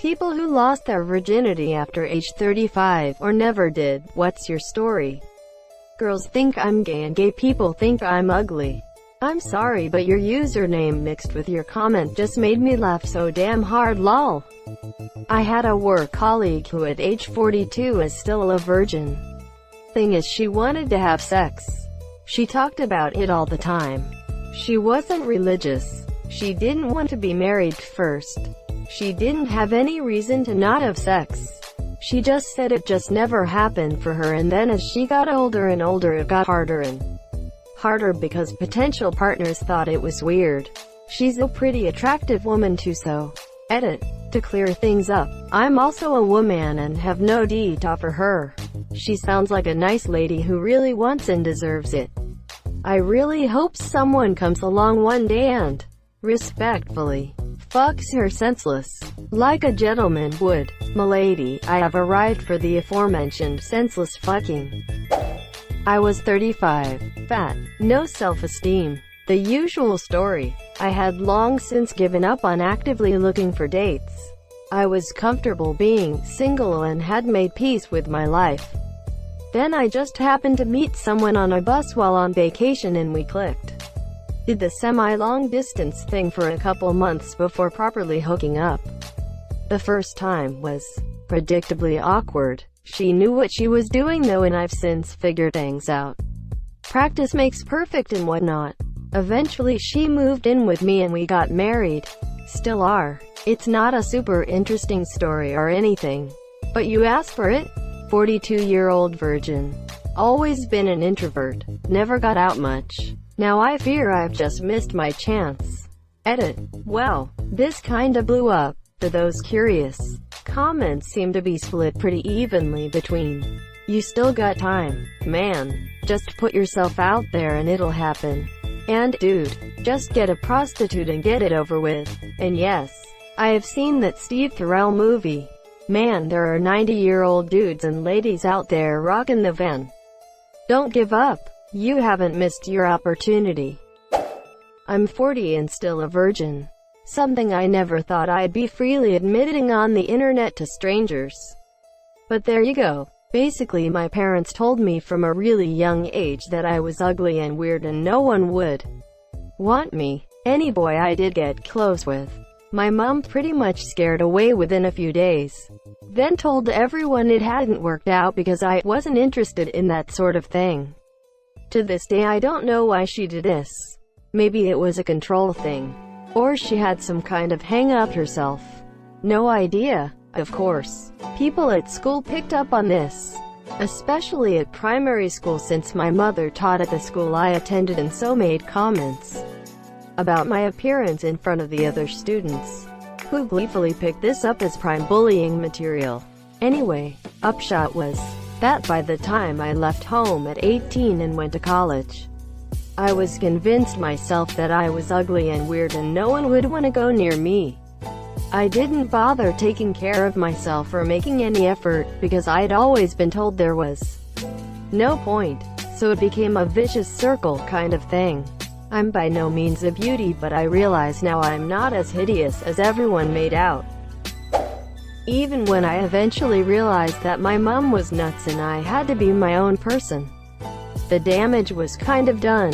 People who lost their virginity after age 35, or never did. What's your story? Girls think I'm gay and gay people think I'm ugly. I'm sorry, but your username mixed with your comment just made me laugh so damn hard, lol. I had a work colleague who at age 42 is still a virgin. Thing is, she wanted to have sex. She talked about it all the time. She wasn't religious. She didn't want to be married first. She didn't have any reason to not have sex. She just said it just never happened for her, and then as she got older and older it got harder and harder because potential partners thought it was weird. She's a pretty attractive woman too, so edit. To clear things up, I'm also a woman and have no D to offer her. She sounds like a nice lady who really wants and deserves it. I really hope someone comes along one day and respectfully fucks her senseless, like a gentleman would. Milady, I have arrived for the aforementioned senseless fucking. I was 35, fat, no self-esteem. The usual story. I had long since given up on actively looking for dates. I was comfortable being single and had made peace with my life. Then I just happened to meet someone on a bus while on vacation and we clicked. Did the semi-long distance thing for a couple months before properly hooking up. The first time was predictably awkward. She knew what she was doing though, and I've since figured things out. Practice makes perfect and whatnot. Eventually she moved in with me and we got married. Still are. It's not a super interesting story or anything, but you asked for it. 42-year-old virgin. Always been an introvert. Never got out much. Now I fear I've just missed my chance. Edit. Well, this kinda blew up. For those curious, comments seem to be split pretty evenly between "you still got time, man, just put yourself out there and it'll happen," and "dude, just get a prostitute and get it over with." And yes, I have seen that Steve Carell movie. Man, there are 90-year-old dudes and ladies out there rocking the van. Don't give up. You haven't missed your opportunity. I'm 40 and still a virgin. Something I never thought I'd be freely admitting on the internet to strangers. But there you go. Basically, my parents told me from a really young age that I was ugly and weird and no one would want me. Any boy I did get close with, my mom pretty much scared away within a few days. Then told everyone it hadn't worked out because I wasn't interested in that sort of thing. To this day I don't know why she did this. Maybe it was a control thing. Or she had some kind of hang-up herself. No idea. Of course, people at school picked up on this. Especially at primary school, since my mother taught at the school I attended and so made comments about my appearance in front of the other students, who gleefully picked this up as prime bullying material. Anyway, upshot was that by the time I left home at 18 and went to college, I was convinced myself that I was ugly and weird and no one would want to go near me. I didn't bother taking care of myself or making any effort, because I'd always been told there was no point, so it became a vicious circle kind of thing. I'm by no means a beauty, but I realize now I'm not as hideous as everyone made out. Even when I eventually realized that my mom was nuts and I had to be my own person, the damage was kind of done.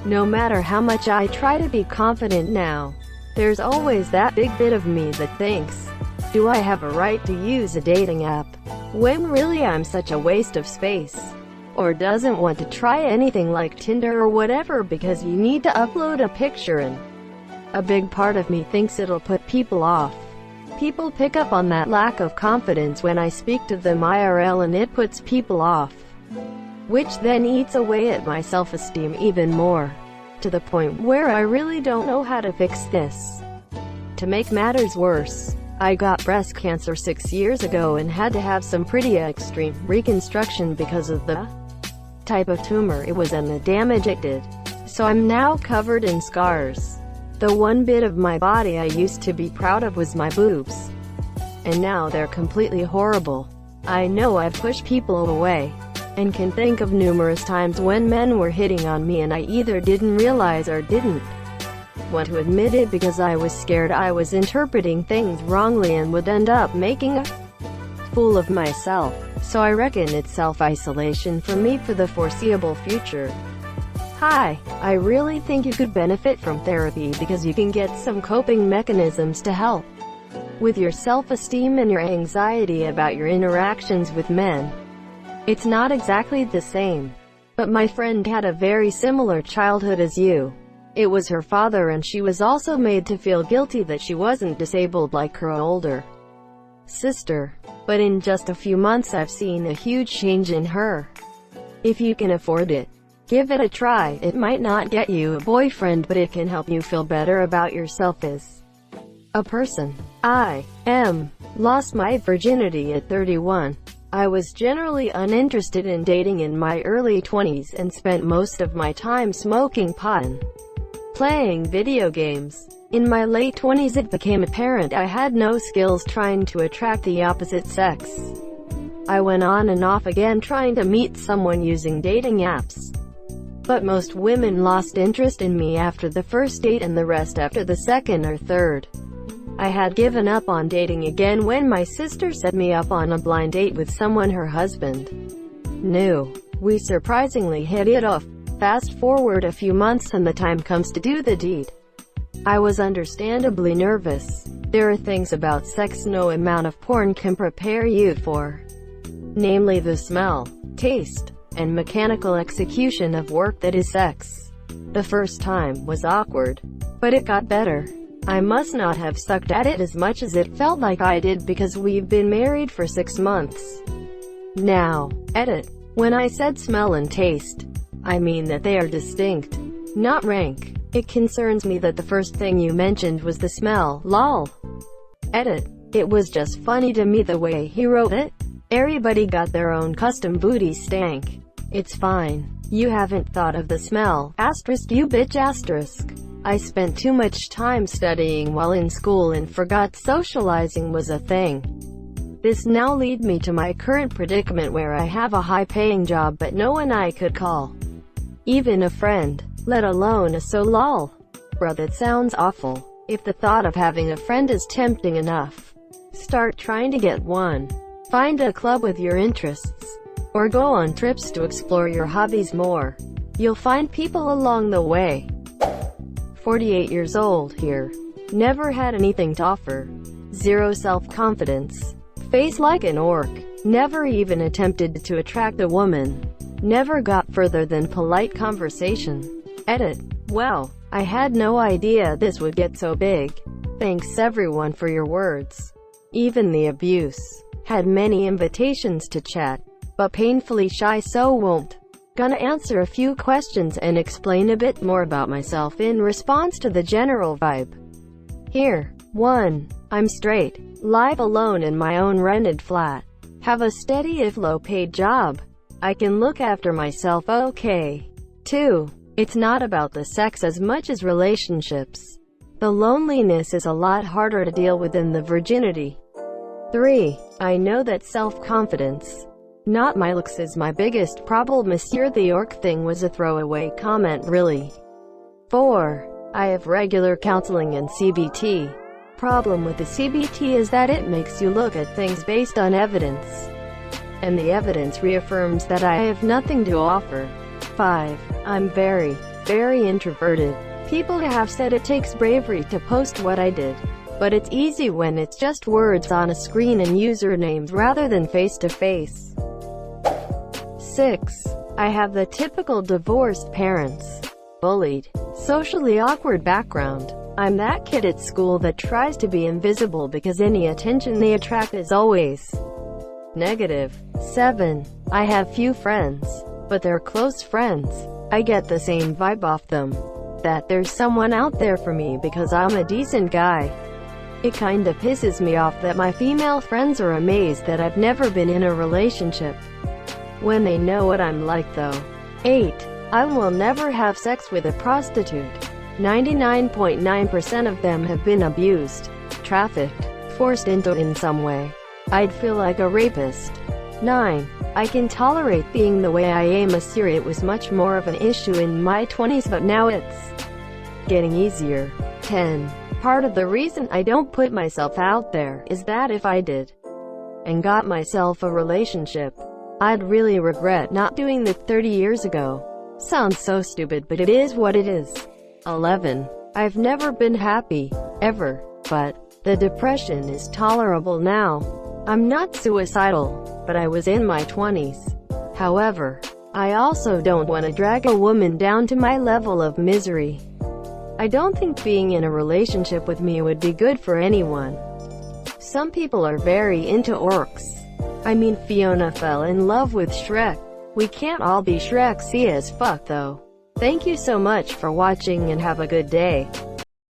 No matter how much I try to be confident now, there's always that big bit of me that thinks, do I have a right to use a dating app, when really I'm such a waste of space? Or doesn't want to try anything like Tinder or whatever because you need to upload a picture, and a big part of me thinks it'll put people off. People pick up on that lack of confidence when I speak to them IRL, and it puts people off, which then eats away at my self-esteem even more, to the point where I really don't know how to fix this. To make matters worse, I got breast cancer 6 years ago and had to have some pretty extreme reconstruction because of the type of tumor it was and the damage it did. So I'm now covered in scars. The one bit of my body I used to be proud of was my boobs, and now they're completely horrible. I know I've pushed people away, and can think of numerous times when men were hitting on me and I either didn't realize or didn't want to admit it because I was scared I was interpreting things wrongly and would end up making a fool of myself. So I reckon it's self-isolation for me for the foreseeable future. Hi, I really think you could benefit from therapy because you can get some coping mechanisms to help with your self-esteem and your anxiety about your interactions with men. It's not exactly the same, but my friend had a very similar childhood as you. It was her father, and she was also made to feel guilty that she wasn't disabled like her older sister. But in just a few months I've seen a huge change in her. If you can afford it, give it a try. It might not get you a boyfriend, but it can help you feel better about yourself as a person. I lost my virginity at 31. I was generally uninterested in dating in my early 20s and spent most of my time smoking pot and playing video games. In my late 20s it became apparent I had no skills trying to attract the opposite sex. I went on and off again trying to meet someone using dating apps. But most women lost interest in me after the first date and the rest after the second or third. I had given up on dating again when my sister set me up on a blind date with someone her husband knew. We surprisingly hit it off. Fast forward a few months and the time comes to do the deed. I was understandably nervous. There are things about sex no amount of porn can prepare you for. Namely the smell, taste, and mechanical execution of work that is sex. The first time was awkward, but it got better. I must not have sucked at it as much as it felt like I did because we've been married for 6 months. Now, edit. When I said smell and taste, I mean that they are distinct, not rank. It concerns me that the first thing you mentioned was the smell, lol. Edit. It was just funny to me the way he wrote it. Everybody got their own custom booty stank. It's fine. You haven't thought of the smell, asterisk you bitch asterisk. I spent too much time studying while in school and forgot socializing was a thing. This now leads me to my current predicament where I have a high-paying job but no one I could call. Even a friend, let alone a so lol. Bruh, that sounds awful. If the thought of having a friend is tempting enough, start trying to get one. Find a club with your interests, or go on trips to explore your hobbies more. You'll find people along the way. 48 years old here. Never had anything to offer. Zero self-confidence. Face like an orc. Never even attempted to attract a woman. Never got further than polite conversation. Edit. Wow, I had no idea this would get so big. Thanks everyone for your words. Even the abuse. Had many invitations to chat, but painfully shy so won't. Gonna answer a few questions and explain a bit more about myself in response to the general vibe. Here. 1. I'm straight. Live alone in my own rented flat. Have a steady if low-paid job. I can look after myself okay. 2. It's not about the sex as much as relationships. The loneliness is a lot harder to deal with than the virginity. 3. I know that self-confidence, not my looks, is my biggest problem. Monsieur the Orc thing was a throwaway comment really. 4. I have regular counseling and CBT. Problem with the CBT is that it makes you look at things based on evidence. And the evidence reaffirms that I have nothing to offer. 5. I'm very introverted. People have said it takes bravery to post what I did. But it's easy when it's just words on a screen and usernames rather than face-to-face. 6. I have the typical divorced parents. Bullied. Socially awkward background. I'm that kid at school that tries to be invisible because any attention they attract is always negative. 7. I have few friends, but they're close friends. I get the same vibe off them, that there's someone out there for me because I'm a decent guy. It kinda pisses me off that my female friends are amazed that I've never been in a relationship, when they know what I'm like though. 8. I will never have sex with a prostitute. 99.9% of them have been abused, trafficked, forced into in some way. I'd feel like a rapist. 9. I can tolerate being the way I am. It was much more of an issue in my 20s, but now it's getting easier. 10. Part of the reason I don't put myself out there is that if I did and got myself a relationship, I'd really regret not doing that 30 years ago. Sounds so stupid, but it is what it is. 11. I've never been happy, ever, but the depression is tolerable now. I'm not suicidal, but I was in my 20s. However, I also don't want to drag a woman down to my level of misery. I don't think being in a relationship with me would be good for anyone. Some people are very into orcs. I mean, Fiona fell in love with Shrek. We can't all be Shrek-y as fuck though. Thank you so much for watching and have a good day.